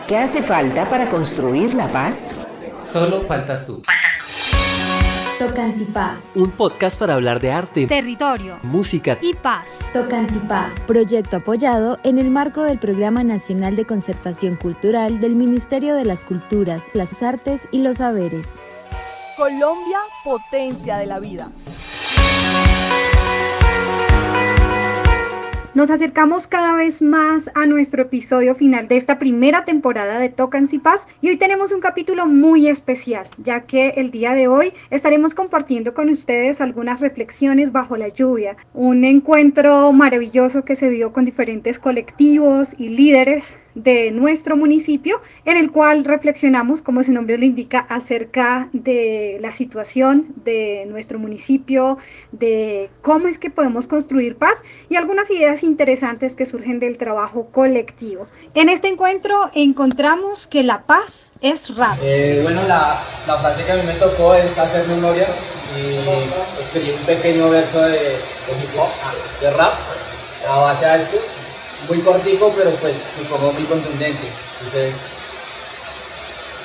¿Qué hace falta para construir la paz? Solo faltas tú. Tocanci Paz. Un podcast para hablar de arte, territorio, música y paz. Tocanci Paz. Proyecto apoyado en el marco del Programa Nacional de Concertación Cultural del Ministerio de las Culturas, las Artes y los Saberes. Colombia, potencia de la vida. Nos acercamos cada vez más a nuestro episodio final de esta primera temporada de Tocanci Paz y hoy tenemos un capítulo muy especial, ya que el día de hoy estaremos compartiendo con ustedes algunas reflexiones bajo la lluvia, un encuentro maravilloso que se dio con diferentes colectivos y líderes de nuestro municipio, en el cual reflexionamos, como su nombre lo indica, acerca de la situación de nuestro municipio, de cómo es que podemos construir paz y algunas ideas interesantes que surgen del trabajo colectivo. En este encuentro encontramos que la paz es rap. La frase que a mí me tocó es hacer memoria y escribí un pequeño verso de hip hop, de rap, a base a esto. Muy cortico, pero pues supongo muy contundente. Dice: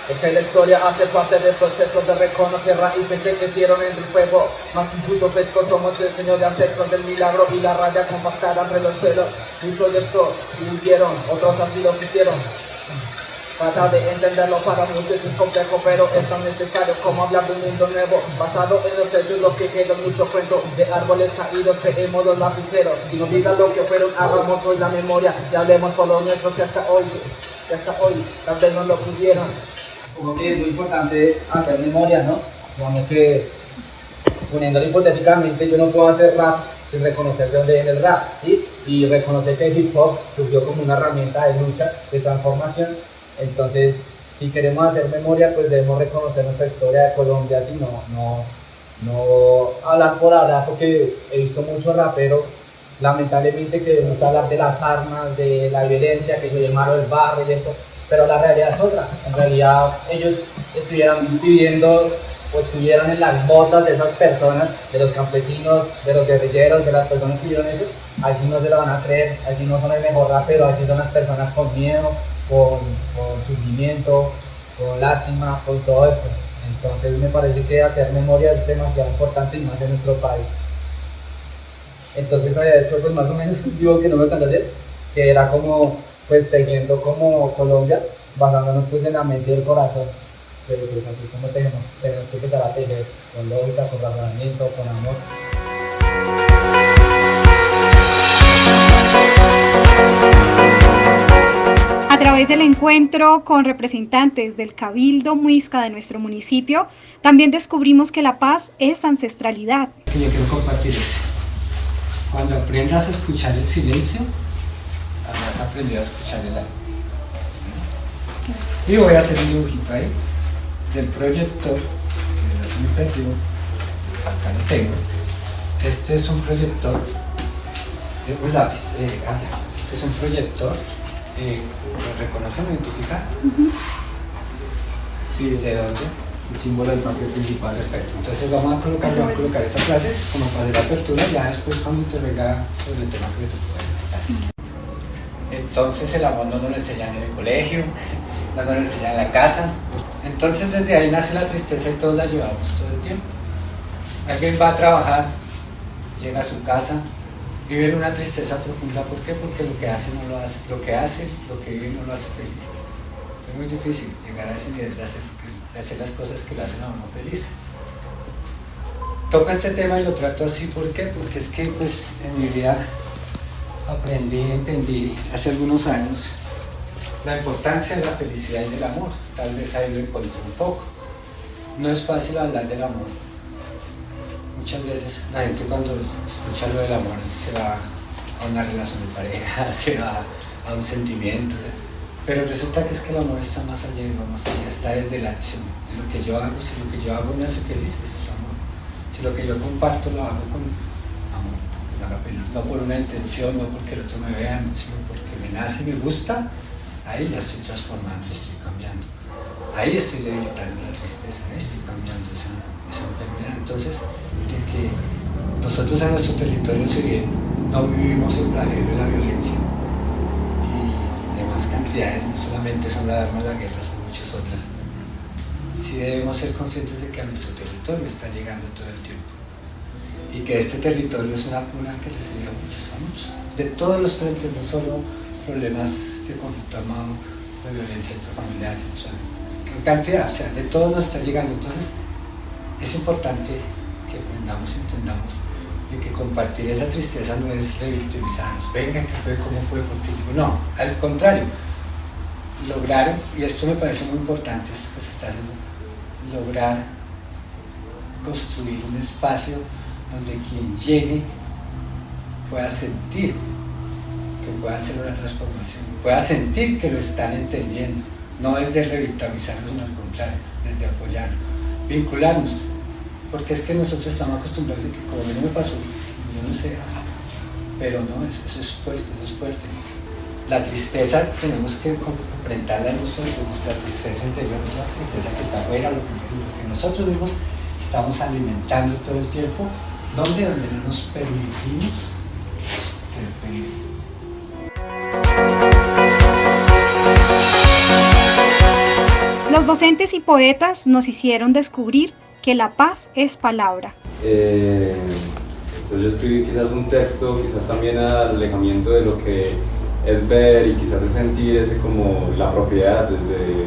porque la historia hace parte del proceso de reconocer raíces que crecieron en el fuego. Más que un fruto fresco somos el señor de ancestros del milagro y la rabia compactada entre los suelos. Muchos de esto huyeron, otros así lo quisieron. Tratar de entenderlo para muchos es complejo, pero es tan necesario como hablar de un mundo nuevo, basado en los hechos. Lo que queda es mucho cuento de árboles caídos, creemos los lapiceros. Si no digas lo que fueron, hagamos hoy la memoria y hablemos por los nuestros que hasta hoy tal vez no lo pudieron. Como que es muy importante hacer memoria, ¿no? Digamos que, poniéndolo hipotéticamente, yo no puedo hacer rap sin reconocer de dónde viene el rap, ¿sí? Y reconocer que el hip hop surgió como una herramienta de lucha, de transformación. Entonces, si queremos hacer memoria, pues debemos reconocer nuestra historia de Colombia, así no hablar por hablar, porque he visto mucho rapero, lamentablemente, que les gusta hablar de las armas, de la violencia, que se llamaron el barrio y esto, pero la realidad es otra. En realidad ellos estuvieran viviendo o estuvieran en las botas de esas personas, de los campesinos, de los guerrilleros, de las personas que vieron eso. Ahí sí no se lo van a creer, ahí sí no son el mejor rapero, ahí sí son las personas con miedo, con sufrimiento, con lástima, con todo eso. Entonces me parece que hacer memoria es demasiado importante y más en nuestro país. Entonces había hecho pues más o menos un dibujo que no me alcanzó a hacer, que era como pues tejiendo como Colombia, basándonos pues en la mente y el corazón. Pero pues así es como tenemos que empezar a tejer, con lógica, con razonamiento, con amor. A través del encuentro con representantes del Cabildo Muisca de nuestro municipio, también descubrimos que la paz es ancestralidad. Yo quiero compartir eso. Cuando aprendas a escuchar el silencio, habrás aprendido a escuchar el alma. Y voy a hacer un dibujito ahí del proyector, que ya se me perdió, acá lo tengo. Este es un proyector de un lápiz, este es un proyector. ¿Lo reconocen? ¿Me identifican? Sí. ¿De dónde? El símbolo del parque principal. Perfecto. Entonces vamos a colocar esa frase como para hacer la apertura, ya después cuando te venga sobre el tema que te puedas. Entonces el amor no nos lo enseñan en el colegio, no nos lo enseñan en la casa. Entonces desde ahí nace la tristeza y todos la llevamos todo el tiempo. Alguien va a trabajar, llega a su casa, vive en una tristeza profunda. ¿Por qué? Porque lo que hace no lo hace, lo que vive no lo hace feliz. Es muy difícil llegar a ese nivel de hacer las cosas que lo hacen a uno feliz. Toco este tema y lo trato así, ¿por qué? Porque es que pues en mi vida entendí hace algunos años la importancia de la felicidad y del amor. Tal vez ahí lo encontré un poco. No es fácil hablar del amor. Muchas veces la gente cuando escucha lo del amor se va a una relación de pareja, se va a un sentimiento, pero resulta que es que el amor está más allá, está desde la acción, de lo que yo hago. Si lo que yo hago me hace feliz, eso es amor. Si lo que yo comparto lo hago con amor, me haga feliz, no por una intención, no porque el otro me vea, sino porque me nace y me gusta, ahí ya estoy transformando, estoy cambiando. Ahí estoy debilitando la tristeza, ahí estoy cambiando esa enfermedad. Entonces, de que nosotros en nuestro territorio, si bien no vivimos el flagelo de la violencia, y más cantidades, no solamente son las armas de la guerra, son muchas otras, sí debemos ser conscientes de que a nuestro territorio está llegando todo el tiempo y que este territorio es una cuna que recibe a muchos, de todos los frentes, no solo problemas de conflicto armado, de violencia intrafamiliar, sexual, en cantidad, o sea, de todo nos está llegando. Entonces es importante que aprendamos, entendamos de que compartir esa tristeza no es revictimizarnos, venga, que fue, cómo fue, porque digo, no, al contrario, lograr, y esto me parece muy importante, esto que se está haciendo, lograr construir un espacio donde quien llegue pueda sentir que pueda hacer una transformación, pueda sentir que lo están entendiendo, no es de revictimizarnos, sino al contrario, desde apoyarnos, vincularnos, porque es que nosotros estamos acostumbrados a que como a mí no me pasó, yo no sé, pero no, eso es fuerte, eso es fuerte. La tristeza tenemos que enfrentarla nosotros, nuestra tristeza interior, la tristeza que está afuera, lo que nosotros mismos estamos alimentando todo el tiempo, donde no nos permitimos ser felices. Los docentes y poetas nos hicieron descubrir que la paz es palabra. Entonces yo escribí quizás un texto, quizás también al alejamiento de lo que es ver y quizás es sentir ese como la propiedad desde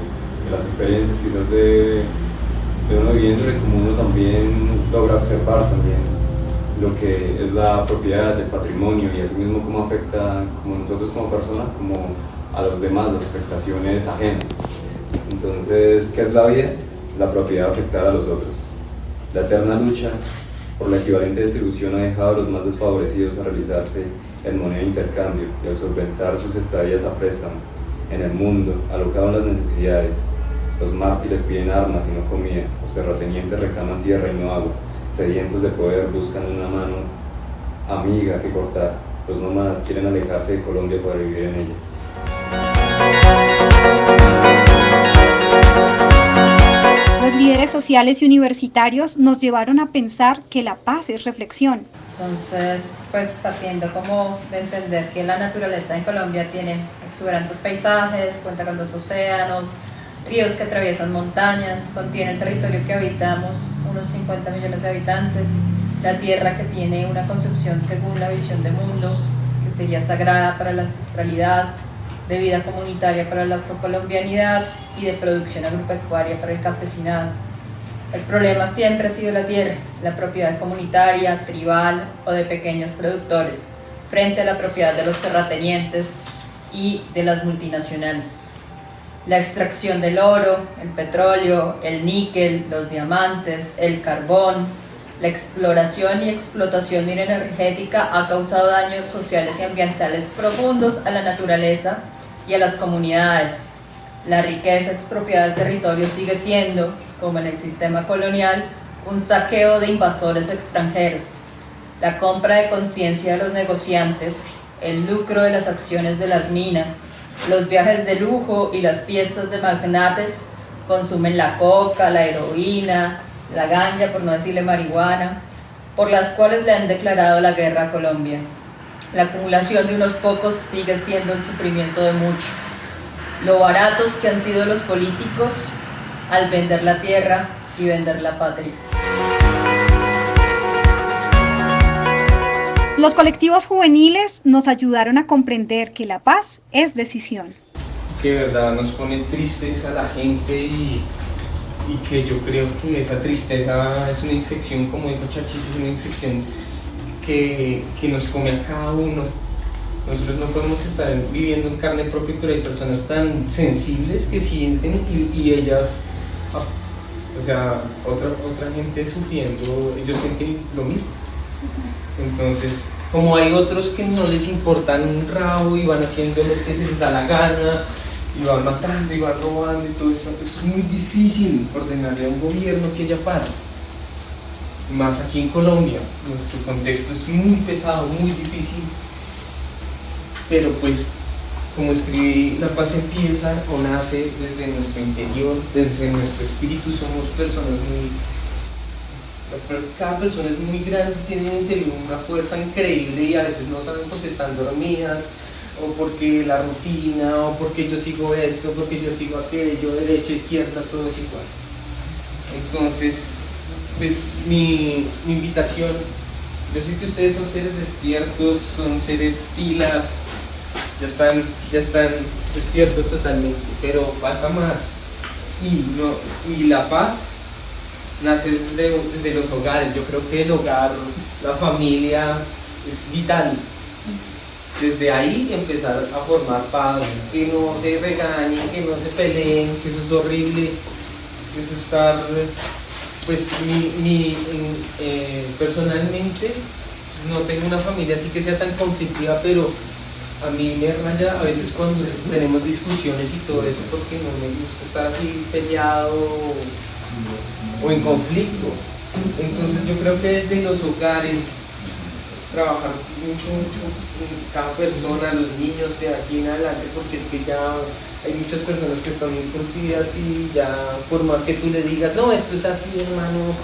las experiencias quizás de uno viviendo y como uno también logra observar también lo que es la propiedad del patrimonio y así mismo cómo afecta como nosotros como personas como a los demás, las afectaciones ajenas. Entonces, ¿qué es la vida? La propiedad de afectar a los otros. La eterna lucha por la equivalente distribución ha dejado a los más desfavorecidos a realizarse en moneda de intercambio y al solventar sus estadías a préstamo en el mundo, alocado en las necesidades. Los mártires piden armas y no comida, los terratenientes reclaman tierra y no agua, sedientos de poder buscan una mano amiga que cortar, los nómadas quieren alejarse de Colombia para vivir en ella. Los líderes sociales y universitarios nos llevaron a pensar que la paz es reflexión. Entonces, pues partiendo como de entender que la naturaleza en Colombia tiene exuberantes paisajes, cuenta con 2 océanos, ríos que atraviesan montañas, contiene el territorio que habitamos, unos 50 millones de habitantes, la tierra que tiene una concepción según la visión de mundo, que sería sagrada para la ancestralidad, de vida comunitaria para la afrocolombianidad y de producción agropecuaria para el campesinado. El problema siempre ha sido la tierra, la propiedad comunitaria, tribal o de pequeños productores, frente a la propiedad de los terratenientes y de las multinacionales. La extracción del oro, el petróleo, el níquel, los diamantes, el carbón, la exploración y explotación mineroenergética ha causado daños sociales y ambientales profundos a la naturaleza y a las comunidades. La riqueza expropiada del territorio sigue siendo, como en el sistema colonial, un saqueo de invasores extranjeros. La compra de conciencia de los negociantes, el lucro de las acciones de las minas, los viajes de lujo y las fiestas de magnates consumen la coca, la heroína, la ganja, por no decirle marihuana, por las cuales le han declarado la guerra a Colombia. La acumulación de unos pocos sigue siendo el sufrimiento de muchos. Lo baratos que han sido los políticos al vender la tierra y vender la patria. Los colectivos juveniles nos ayudaron a comprender que la paz es decisión. Que de verdad nos pone tristes a la gente y que yo creo que esa tristeza es una infección, como dijo Chachis, es una infección que nos come a cada uno. Nosotros no podemos estar viviendo en carne propia, pero hay personas tan sensibles que sienten y ellas, o sea, otra gente sufriendo, ellos sienten lo mismo. Entonces, como hay otros que no les importan un rabo y van haciendo lo que se les da la gana, y van matando y van robando y todo eso, es muy difícil ordenarle a un gobierno que haya paz. Más aquí en Colombia, nuestro contexto es muy pesado, muy difícil, pero pues, como escribí, la paz empieza o nace desde nuestro interior, desde nuestro espíritu. Somos personas cada persona es muy grande, tiene en el interior una fuerza increíble y a veces no saben por qué están dormidas, o porque la rutina, o porque yo sigo esto, porque yo sigo aquello, derecha, izquierda, todo es igual. Entonces, pues mi invitación, yo sé que ustedes son seres despiertos, son seres pilas, ya están despiertos totalmente, pero falta más. Y la paz nace desde los hogares. Yo creo que el hogar, la familia es vital. Desde ahí empezar a formar paz, que no se regañen, que no se peleen, que eso es horrible, que eso estar, pues personalmente pues no tengo una familia así que sea tan conflictiva, pero a mí me raya a veces cuando tenemos discusiones y todo eso, porque no me gusta estar así peleado o en conflicto. Entonces yo creo que desde los hogares trabajar mucho en cada persona, los niños de aquí en adelante, porque es que ya hay muchas personas que están muy curtidas y ya por más que tú le digas, no, esto es así, hermano,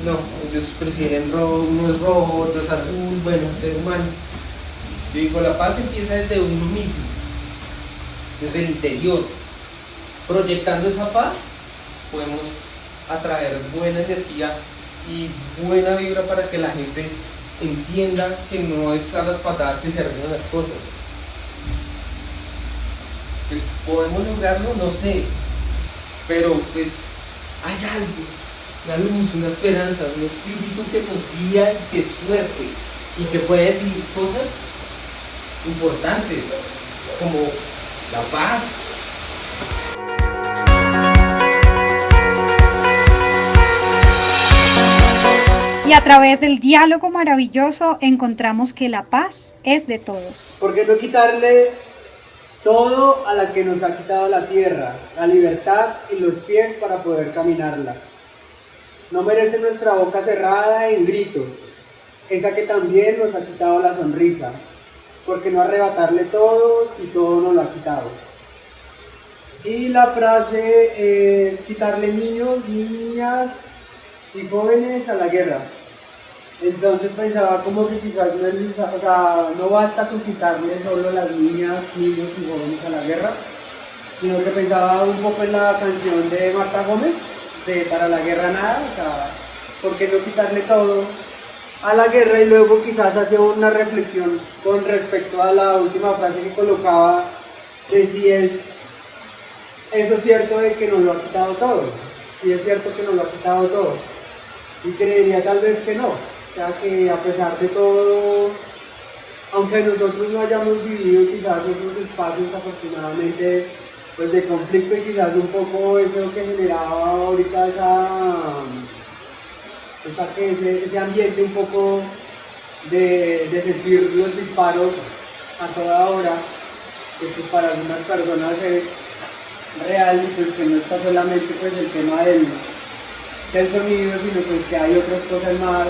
no, ellos prefieren rojo, uno es rojo, otro es azul, bueno, ser humano. Yo digo, la paz empieza desde uno mismo, desde el interior. Proyectando esa paz podemos atraer buena energía y buena vibra para que la gente entienda que no es a las patadas que se arreglan las cosas. Pues podemos lograrlo, no sé, pero pues hay algo, una luz, una esperanza, un espíritu que nos guía y que es fuerte y que puede decir cosas importantes como la paz. Y a través del diálogo maravilloso encontramos que la paz es de todos. ¿Por qué no quitarle todo a la que nos ha quitado la tierra, la libertad y los pies para poder caminarla? No merece nuestra boca cerrada en gritos, esa que también nos ha quitado la sonrisa. ¿Por qué no arrebatarle todo si todo nos lo ha quitado? Y la frase es quitarle niños, niñas y jóvenes a la guerra. Entonces pensaba como que quizás no basta con quitarle solo a las niñas, niños y jóvenes a la guerra, sino que pensaba un poco en la canción de Marta Gómez, de Para la guerra nada, o sea, ¿por qué no quitarle todo a la guerra? Y luego quizás hacía una reflexión con respecto a la última frase que colocaba, de si es eso cierto de que nos lo ha quitado todo, si es cierto que nos lo ha quitado todo, y creería tal vez que no. O sea que a pesar de todo, aunque nosotros no hayamos vivido quizás esos espacios afortunadamente pues de conflicto y quizás un poco eso que generaba ahorita ese ambiente un poco de sentir los disparos a toda hora, que pues para algunas personas es real y pues que no está solamente pues el tema del sonido, sino pues que hay otras cosas más.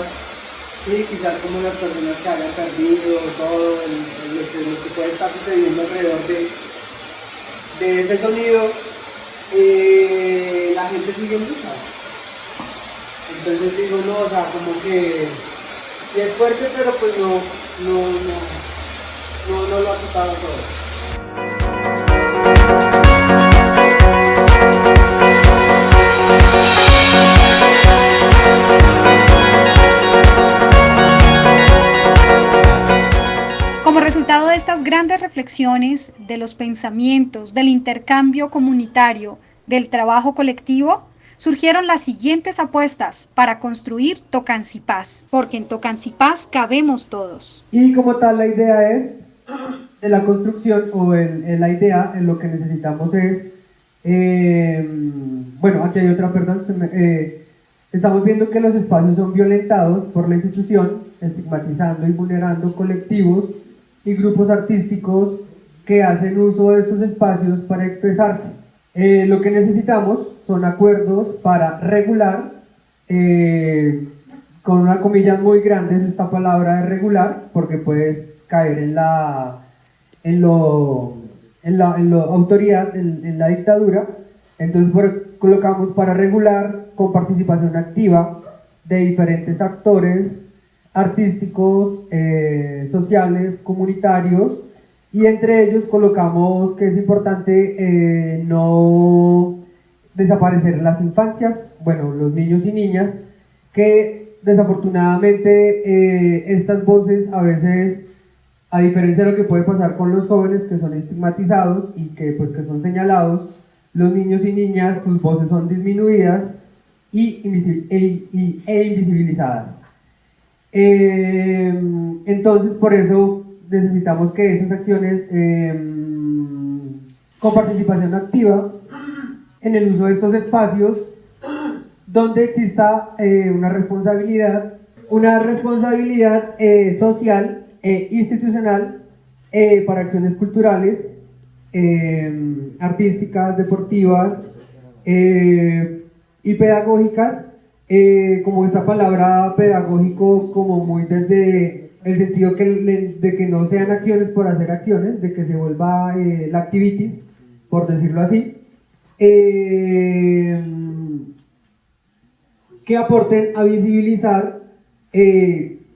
Sí, quizás como las personas que hayan perdido todo, lo que puede estar sucediendo alrededor de ese sonido, la gente sigue en lucha. Entonces digo, no, o sea, como que sí es fuerte, pero pues no lo ha quitado todo. Como resultado de estas grandes reflexiones, de los pensamientos, del intercambio comunitario, del trabajo colectivo, surgieron las siguientes apuestas para construir Tocancipaz, porque en Tocancipaz cabemos todos. Y como tal la idea es, de la construcción o la idea, en lo que necesitamos es, bueno, aquí hay otra, perdón, estamos viendo que los espacios son violentados por la institución, estigmatizando y vulnerando colectivos y grupos artísticos que hacen uso de estos espacios para expresarse. Lo que necesitamos son acuerdos para regular, con una comilla muy grande es esta palabra de regular, porque puedes caer en la autoridad, en la dictadura. Entonces colocamos para regular con participación activa de diferentes actores artísticos, sociales, comunitarios, y entre ellos colocamos que es importante no desaparecer las infancias, bueno, los niños y niñas, que desafortunadamente estas voces a veces, a diferencia de lo que puede pasar con los jóvenes que son estigmatizados y que pues que son señalados, los niños y niñas, sus voces son disminuidas e invisibilizadas. Entonces por eso necesitamos que esas acciones con participación activa en el uso de estos espacios donde exista una responsabilidad social e institucional para acciones culturales, artísticas, deportivas y pedagógicas, como esta palabra pedagógico como muy desde el sentido de que no sean acciones por hacer acciones, de que se vuelva la activities, por decirlo así, que aporten a visibilizar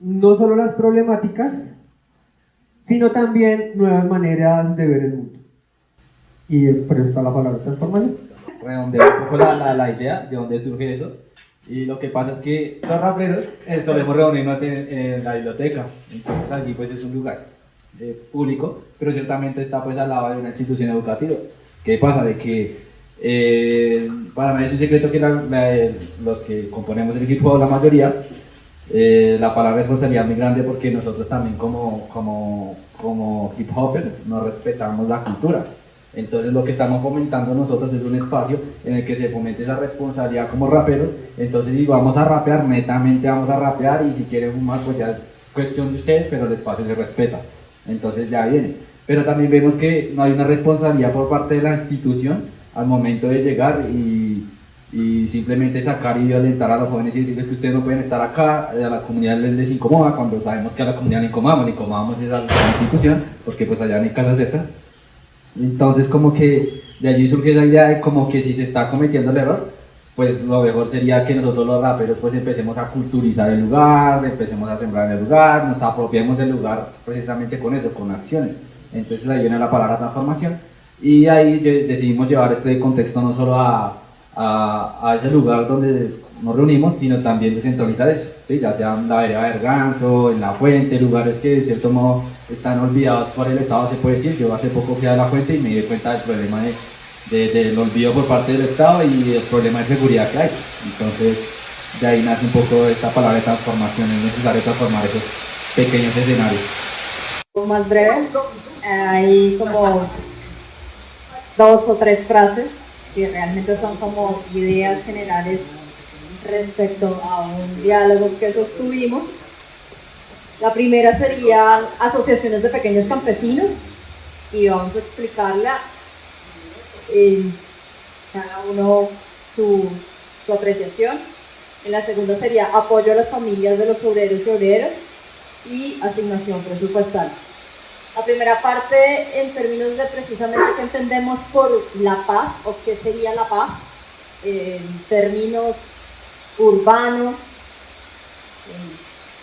no solo las problemáticas, sino también nuevas maneras de ver el mundo. Y por eso está la palabra transformación. Redondea un poco la idea de dónde surge eso. Y lo que pasa es que los raperos solemos reunirnos en la biblioteca. Entonces allí pues es un lugar público, pero ciertamente está pues al lado de una institución educativa. ¿Qué pasa? De que para mí es un secreto que los que componemos el hip hop, la mayoría, la palabra responsabilidad es muy grande porque nosotros también como hip hoppers no respetamos la cultura. Entonces lo que estamos fomentando nosotros es un espacio en el que se fomente esa responsabilidad como raperos. Entonces si vamos a rapear, netamente vamos a rapear, y si quieren fumar pues ya es cuestión de ustedes, pero el espacio se respeta. Entonces ya viene. Pero también vemos que no hay una responsabilidad por parte de la institución al momento de llegar y simplemente sacar y violentar a los jóvenes y decirles que ustedes no pueden estar acá, a la comunidad les incomoda, cuando sabemos que a la comunidad le incomodamos es a la institución, porque pues allá no hay casa cerca. Entonces como que de allí surge esa idea de como que si se está cometiendo el error, pues lo mejor sería que nosotros los raperos pues empecemos a culturizar el lugar, empecemos a sembrar en el lugar, nos apropiemos del lugar precisamente con eso, con acciones. Entonces ahí viene la palabra transformación, y ahí decidimos llevar este contexto no solo a ese lugar donde nos reunimos, sino también descentralizar eso, ¿sí? Ya sea en la vereda de Berganzo, en La Fuente, lugares que de cierto modo están olvidados por el Estado, se puede decir. Yo hace poco fui a La Fuente y me di cuenta del problema del olvido por parte del Estado y el problema de seguridad que hay. Entonces de ahí nace un poco esta palabra de transformación. Es necesario transformar esos pequeños escenarios. Más breves, hay como 2 o 3 frases que realmente son como ideas generales respecto a un diálogo que sostuvimos. La primera sería asociaciones de pequeños campesinos, y vamos a explicarla cada uno su apreciación. En la segunda sería apoyo a las familias de los obreros y obreras y asignación presupuestal. La primera parte, en términos de precisamente qué entendemos por la paz o qué sería la paz, en términos urbanos,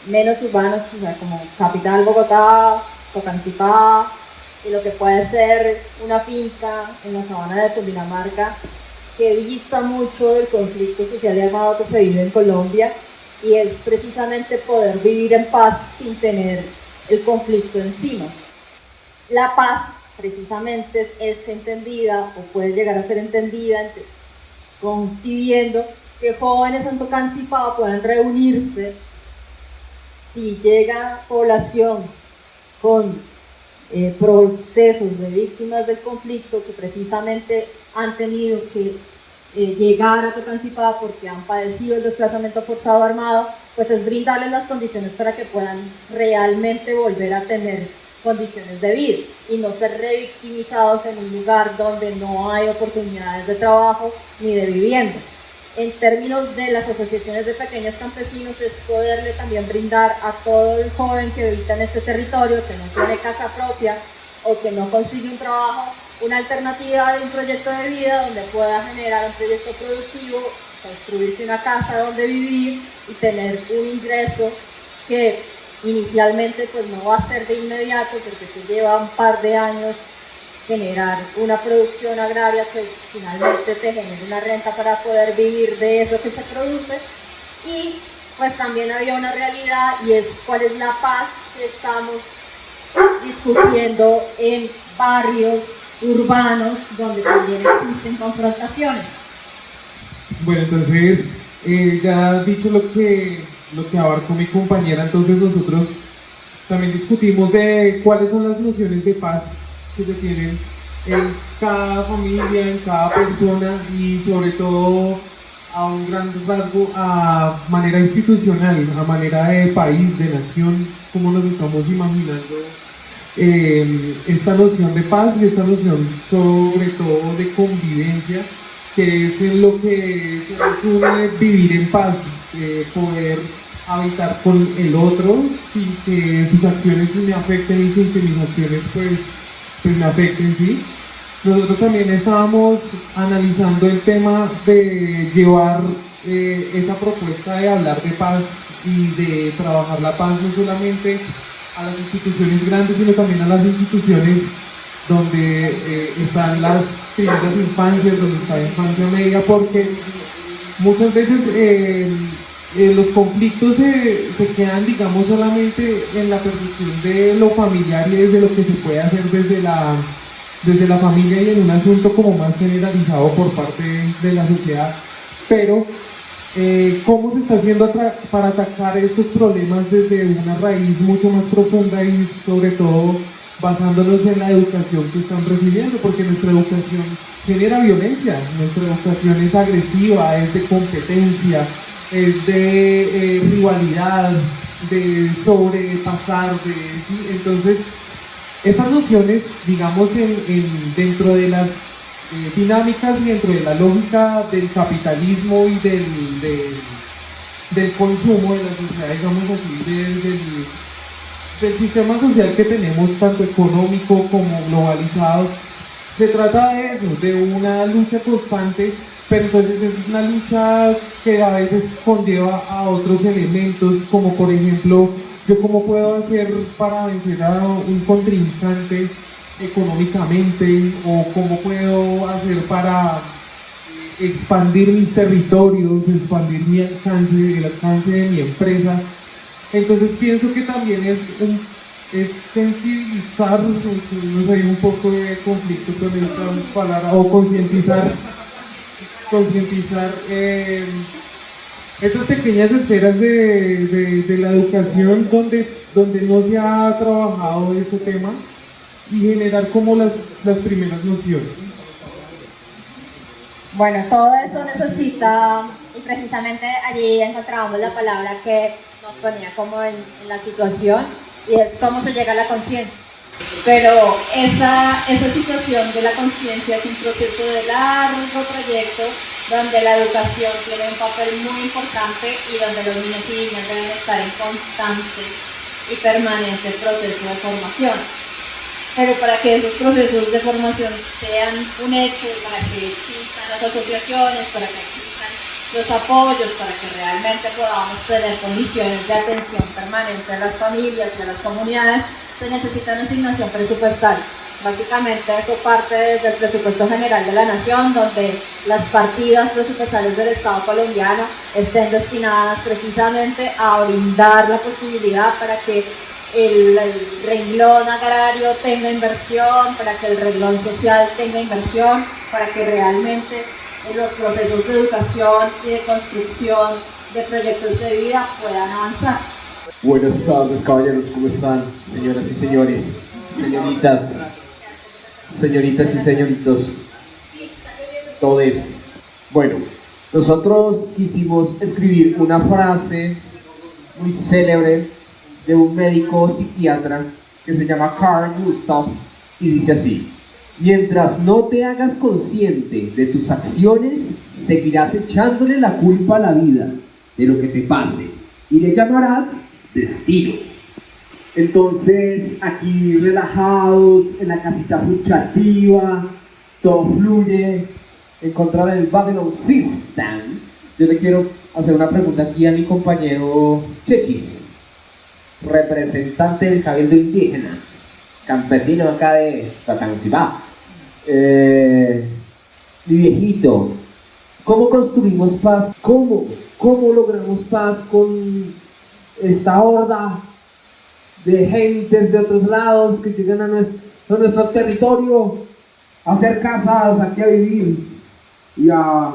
menos urbanos, o sea, como capital Bogotá, Tocancipá, y lo que puede ser una finca en la sabana de Cundinamarca, que dista mucho del conflicto social y armado que se vive en Colombia, y es precisamente poder vivir en paz sin tener el conflicto encima. La paz precisamente es entendida, o puede llegar a ser entendida, concibiendo que jóvenes en Tocancipá puedan reunirse. Si llega población con procesos de víctimas del conflicto que precisamente han tenido que llegar a Tocancipá porque han padecido el desplazamiento forzado armado, pues es brindarles las condiciones para que puedan realmente volver a tener condiciones de vida y no ser revictimizados en un lugar donde no hay oportunidades de trabajo ni de vivienda. En términos de las asociaciones de pequeños campesinos, es poderle también brindar a todo el joven que habita en este territorio, que no tiene casa propia o que no consigue un trabajo, una alternativa de un proyecto de vida donde pueda generar un proyecto productivo, construirse una casa donde vivir y tener un ingreso que inicialmente pues no va a ser de inmediato porque te lleva un par de años generar una producción agraria que finalmente te genere una renta para poder vivir de eso que se produce. Y pues también había una realidad, y es cuál es la paz que estamos discutiendo en barrios urbanos donde también existen confrontaciones. Bueno, entonces ya dicho lo que abarcó mi compañera, entonces nosotros también discutimos de cuáles son las nociones de paz que se tienen en cada familia, en cada persona, y sobre todo a un gran rasgo a manera institucional, a manera de país, de nación, como nos estamos imaginando esta noción de paz y esta noción sobre todo de convivencia, que es en lo que se resume vivir en paz, poder habitar con el otro sin que sus acciones me afecten y sin que mis acciones pues me afecten, ¿sí? Nosotros también estábamos analizando el tema de llevar esa propuesta de hablar de paz y de trabajar la paz no solamente a las instituciones grandes, sino también a las instituciones donde están las primeras infancias, donde está la infancia media, porque muchas veces los conflictos se quedan, digamos, solamente en la percepción de lo familiar y desde lo que se puede hacer desde la familia y en un asunto como más generalizado por parte de la sociedad. Pero ¿cómo se está haciendo para atacar estos problemas desde una raíz mucho más profunda y sobre todo basándonos en la educación que están recibiendo? Porque nuestra educación genera violencia, nuestra educación es agresiva, es de competencia, es de rivalidad, de sobrepasar, ¿sí? Entonces, esas nociones, digamos, dentro de las dinámicas y dentro de la lógica del capitalismo y del consumo de la sociedad, digamos así, del sistema social que tenemos, tanto económico como globalizado, se trata de eso, de una lucha constante, pero entonces es una lucha que a veces conlleva a otros elementos, como por ejemplo, yo cómo puedo hacer para vencer a un contrincante económicamente, o cómo puedo hacer para expandir mis territorios, expandir mi alcance, el alcance de mi empresa. Entonces pienso que también es sensibilizar, no sé, un poco de conflicto con esta palabra, o concientizar estas pequeñas esferas de la educación donde no se ha trabajado este tema, y generar como las primeras nociones. Bueno, todo eso necesita, y precisamente allí encontrábamos la palabra que nos ponía como en la situación, y es cómo se llega a la conciencia. Pero esa situación de la conciencia es un proceso de largo proyecto donde la educación tiene un papel muy importante y donde los niños y niñas deben estar en constante y permanente proceso de formación. Pero para que esos procesos de formación sean un hecho, para que existan las asociaciones, para que existan los apoyos, para que realmente podamos tener condiciones de atención permanente a las familias y a las comunidades, se necesita una asignación presupuestal. Básicamente eso parte desde el presupuesto general de la nación, donde las partidas presupuestales del Estado colombiano estén destinadas precisamente a brindar la posibilidad para que el renglón agrario tenga inversión, para que el renglón social tenga inversión, para que realmente los procesos de educación y de construcción de proyectos de vida puedan avanzar. Buenas tardes, caballeros, ¿cómo están? Señoras y señores, señoritas y señoritos, todes. Bueno, nosotros quisimos escribir una frase muy célebre de un médico psiquiatra que se llama Carl Gustav, y dice así: mientras no te hagas consciente de tus acciones, seguirás echándole la culpa a la vida de lo que te pase y le llamarás destino. Entonces, aquí relajados en la casita fuchativa, todo fluye en contra del Babylon System. Yo le quiero hacer una pregunta aquí a mi compañero Chechis. representante del Cabildo Indígena, campesino acá de Tocancipá. Mi viejito, ¿cómo construimos paz? ¿Cómo logramos paz con esta horda de gentes de otros lados que llegan a nuestro territorio a hacer casas, aquí a vivir y a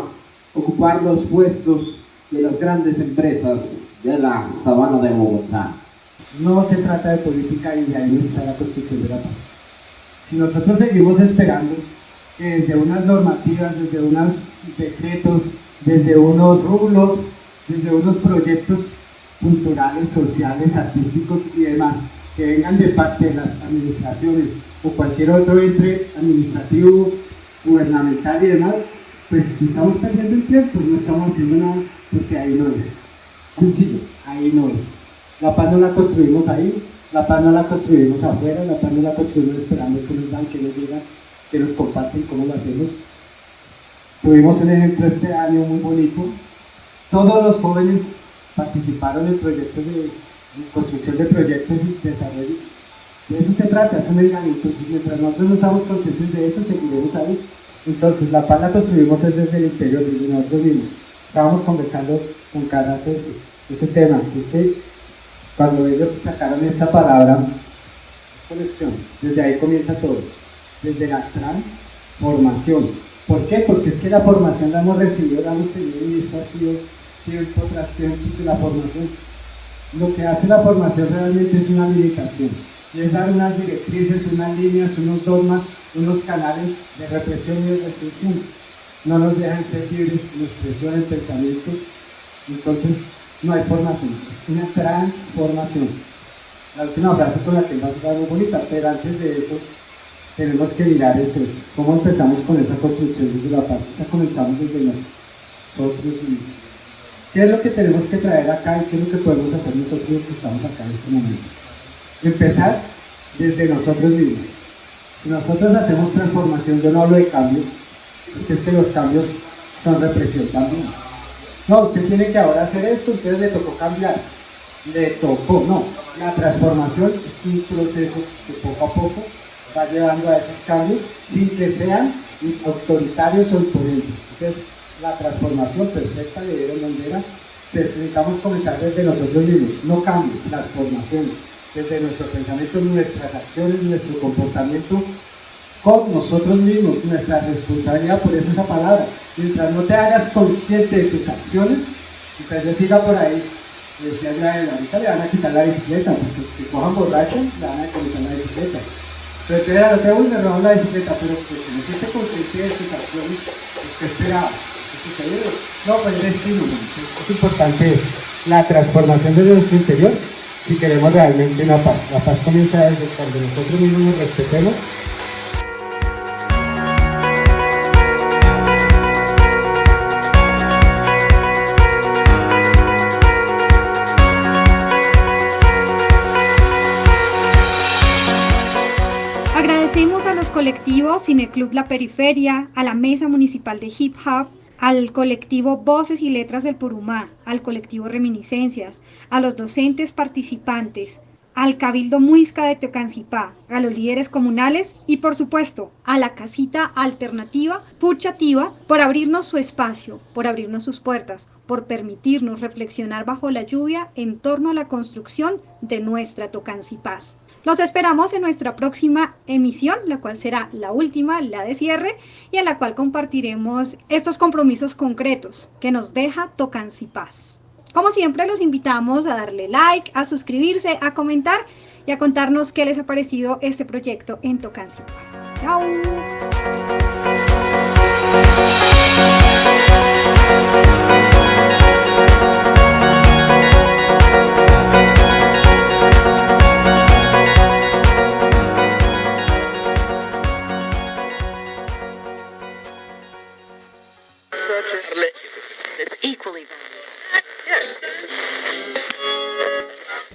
ocupar los puestos de las grandes empresas de la sabana de Bogotá? No se trata de política y ahí no está la construcción de la paz. Si nosotros seguimos esperando que desde unas normativas, desde unos decretos, desde unos rublos, desde unos proyectos culturales, sociales, artísticos y demás, que vengan de parte de las administraciones o cualquier otro ente administrativo, gubernamental y demás, pues estamos perdiendo el tiempo, no estamos haciendo nada porque ahí no es. Sencillo, ahí no es. La paz no la construimos ahí, la paz no la construimos afuera, la paz no la construimos esperando que nos dan, que nos llegan, que nos comparten cómo lo hacemos. Tuvimos un ejemplo este año muy bonito. Todos los jóvenes participaron en proyectos de construcción de proyectos y desarrollo. De eso se trata, es un engaño. Entonces, mientras nosotros no estamos conscientes de eso, seguiremos ahí. Entonces, la paz la construimos desde el interior, desde nosotros mismos. Estábamos conversando con Caras ese tema, que es que cuando ellos sacaron esta palabra, es conexión, desde ahí comienza todo, desde la transformación. ¿Por qué? Porque es que la formación la hemos recibido, la hemos tenido y esto ha sido tiempo tras tiempo de la formación. Lo que hace la formación realmente es una limitación, y es dar unas directrices, unas líneas, unos dogmas, unos canales de represión y de restricción. No nos dejan ser libres en expresión, en pensamiento. Entonces no hay formación, es una transformación. La última frase con la que vas a dar muy bonita, pero antes de eso tenemos que mirar eso. ¿Cómo empezamos con esa construcción desde la paz? Esa comenzamos desde nosotros mismos. ¿Qué es lo que tenemos que traer acá y qué es lo que podemos hacer nosotros que estamos acá en este momento? Empezar desde nosotros mismos. Si nosotros hacemos transformación, yo no hablo de cambios, porque es que los cambios son represión también. No, usted tiene que ahora hacer esto, entonces le tocó cambiar. Le tocó, no. La transformación es un proceso que poco a poco va llevando a esos cambios sin que sean autoritarios o imponentes. Entonces, la transformación perfecta de Eero Mondera, pues necesitamos comenzar desde nosotros mismos, no cambios, transformaciones, desde nuestro pensamiento, nuestras acciones, nuestro comportamiento con nosotros mismos, nuestra responsabilidad. Por eso esa palabra, mientras no te hagas consciente de tus acciones, mientras yo siga por ahí, decía yo a él, ahorita le van a quitar la bicicleta, porque si cojan borracho, le van a decomisar la bicicleta. Pero te da lo que uy, me roban la bicicleta, pero pues si no estés consciente de tus acciones, pues ¿qué esperabas? ¿Qué sucedió? No, pues destino, es importante eso, la transformación de nuestro interior, si queremos realmente una paz. La paz comienza desde cuando nosotros mismos nos respetemos. Agradecemos a los colectivos Cineclub La Periferia, a la Mesa Municipal de Hip Hop, al colectivo Voces y Letras del Purumá, al colectivo Reminiscencias, a los docentes participantes, al Cabildo Muisca de Tocancipá, a los líderes comunales y por supuesto a la casita alternativa Puchativa por abrirnos su espacio, por abrirnos sus puertas, por permitirnos reflexionar bajo la lluvia en torno a la construcción de nuestra Tocancipás. Los esperamos en nuestra próxima emisión, la cual será la última, la de cierre, y en la cual compartiremos estos compromisos concretos que nos deja Tocancipás. Como siempre, los invitamos a darle like, a suscribirse, a comentar y a contarnos qué les ha parecido este proyecto en Tocancipá. ¡Chao!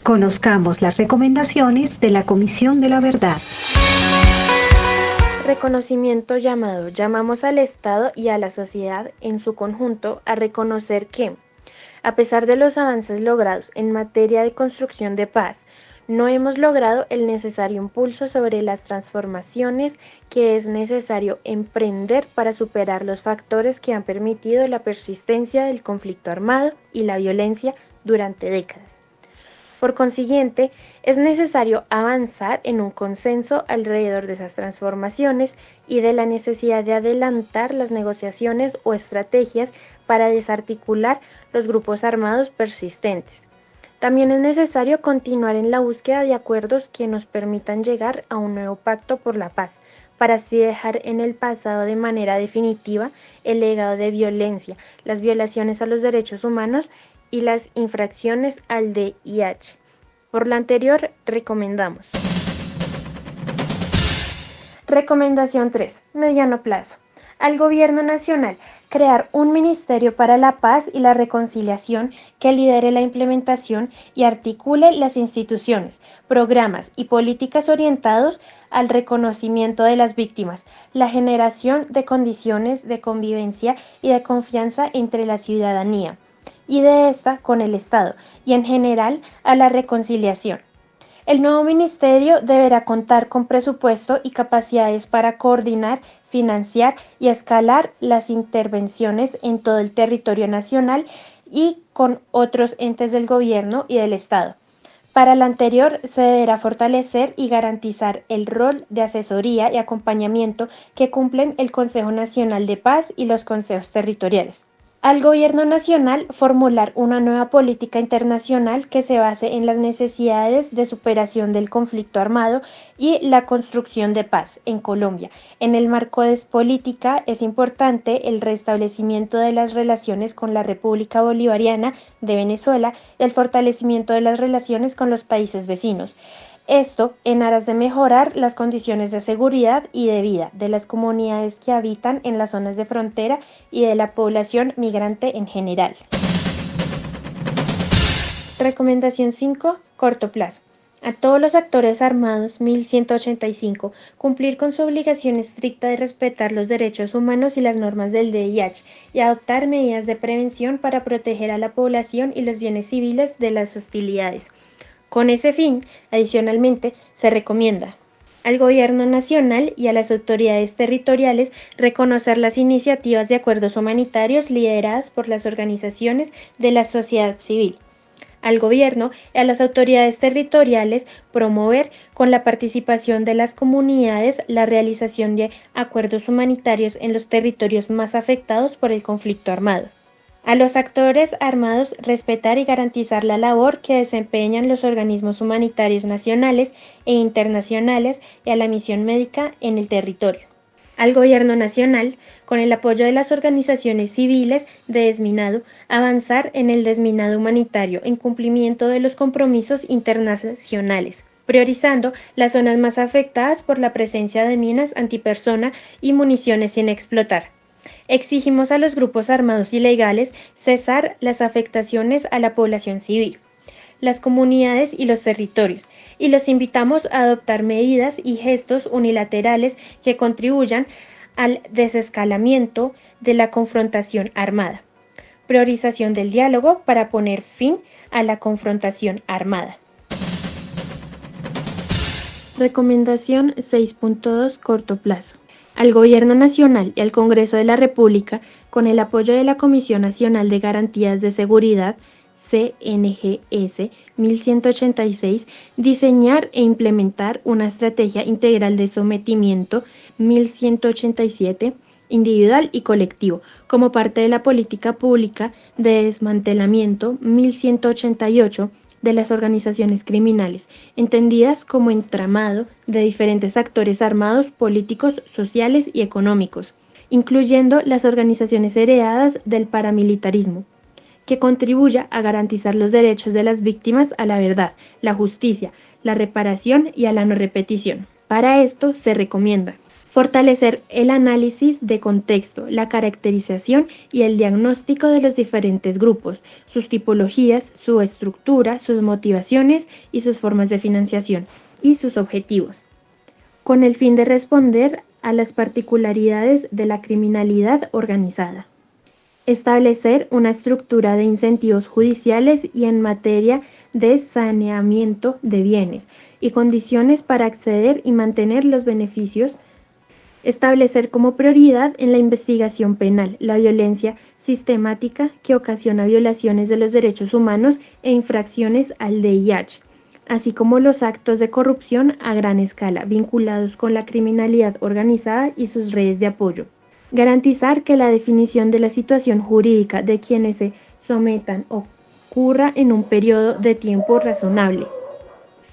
Conozcamos las recomendaciones de la Comisión de la Verdad. Reconocimiento llamado. Llamamos al Estado y a la sociedad en su conjunto a reconocer que A pesar de los avances logrados en materia de construcción de paz, no hemos logrado el necesario impulso sobre las transformaciones que es necesario emprender para superar los factores que han permitido la persistencia del conflicto armado y la violencia durante décadas. Por consiguiente, es necesario avanzar en un consenso alrededor de esas transformaciones y de la necesidad de adelantar las negociaciones o estrategias para desarticular los grupos armados persistentes. También es necesario continuar en la búsqueda de acuerdos que nos permitan llegar a un nuevo pacto por la paz, para así dejar en el pasado de manera definitiva el legado de violencia, las violaciones a los derechos humanos y las infracciones al DIH. Por lo anterior, recomendamos. Recomendación 3. Mediano plazo. Al Gobierno Nacional crear un Ministerio para la Paz y la Reconciliación que lidere la implementación y articule las instituciones, programas y políticas orientados al reconocimiento de las víctimas, la generación de condiciones de convivencia y de confianza entre la ciudadanía, y de esta con el Estado, y en general a la reconciliación. El nuevo ministerio deberá contar con presupuesto y capacidades para coordinar, financiar y escalar las intervenciones en todo el territorio nacional y con otros entes del gobierno y del Estado. Para lo anterior, se deberá fortalecer y garantizar el rol de asesoría y acompañamiento que cumplen el Consejo Nacional de Paz y los consejos territoriales. Al Gobierno Nacional formular una nueva política internacional que se base en las necesidades de superación del conflicto armado y la construcción de paz en Colombia. En el marco de esta política es importante el restablecimiento de las relaciones con la República Bolivariana de Venezuela y el fortalecimiento de las relaciones con los países vecinos. Esto en aras de mejorar las condiciones de seguridad y de vida de las comunidades que habitan en las zonas de frontera y de la población migrante en general. Recomendación 5. Corto plazo. A todos los actores armados, 1185, cumplir con su obligación estricta de respetar los derechos humanos y las normas del DIH y adoptar medidas de prevención para proteger a la población y los bienes civiles de las hostilidades. Con ese fin, adicionalmente, se recomienda al Gobierno Nacional y a las autoridades territoriales reconocer las iniciativas de acuerdos humanitarios lideradas por las organizaciones de la sociedad civil. Al Gobierno y a las autoridades territoriales promover con la participación de las comunidades la realización de acuerdos humanitarios en los territorios más afectados por el conflicto armado. A los actores armados respetar y garantizar la labor que desempeñan los organismos humanitarios nacionales e internacionales y a la misión médica en el territorio. Al Gobierno Nacional, con el apoyo de las organizaciones civiles de desminado, avanzar en el desminado humanitario en cumplimiento de los compromisos internacionales, priorizando las zonas más afectadas por la presencia de minas antipersona y municiones sin explotar. Exigimos a los grupos armados ilegales cesar las afectaciones a la población civil, las comunidades y los territorios, y los invitamos a adoptar medidas y gestos unilaterales que contribuyan al desescalamiento de la confrontación armada. Priorización del diálogo para poner fin a la confrontación armada. Recomendación 6.2 corto plazo. Al Gobierno Nacional y al Congreso de la República, con el apoyo de la Comisión Nacional de Garantías de Seguridad, CNGS 1186, diseñar e implementar una estrategia integral de sometimiento 1187, individual y colectivo, como parte de la política pública de desmantelamiento 1188, de las organizaciones criminales, entendidas como entramado de diferentes actores armados, políticos, sociales y económicos, incluyendo las organizaciones heredadas del paramilitarismo, que contribuya a garantizar los derechos de las víctimas a la verdad, la justicia, la reparación y a la no repetición. Para esto se recomienda fortalecer el análisis de contexto, la caracterización y el diagnóstico de los diferentes grupos, sus tipologías, su estructura, sus motivaciones y sus formas de financiación, y sus objetivos, con el fin de responder a las particularidades de la criminalidad organizada. Establecer una estructura de incentivos judiciales y en materia de saneamiento de bienes y condiciones para acceder y mantener los beneficios. Establecer como prioridad en la investigación penal la violencia sistemática que ocasiona violaciones de los derechos humanos e infracciones al VIH, así como los actos de corrupción a gran escala vinculados con la criminalidad organizada y sus redes de apoyo. Garantizar que la definición de la situación jurídica de quienes se sometan ocurra en un periodo de tiempo razonable.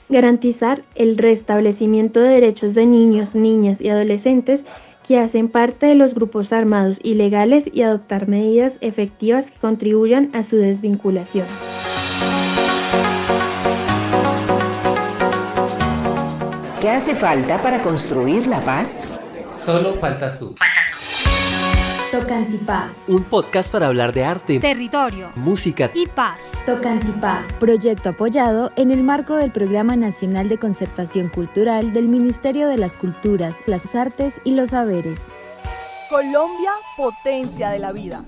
Garantizar el restablecimiento de derechos de niños, niñas y adolescentes que hacen parte de los grupos armados ilegales y adoptar medidas efectivas que contribuyan a su desvinculación. ¿Qué hace falta para construir la paz? Solo faltas tú. Tocancipaz. Un podcast para hablar de arte, territorio, música y paz. Tocancipaz. Proyecto apoyado en el marco del Programa Nacional de Concertación Cultural del Ministerio de las Culturas, las Artes y los Saberes. Colombia, potencia de la vida.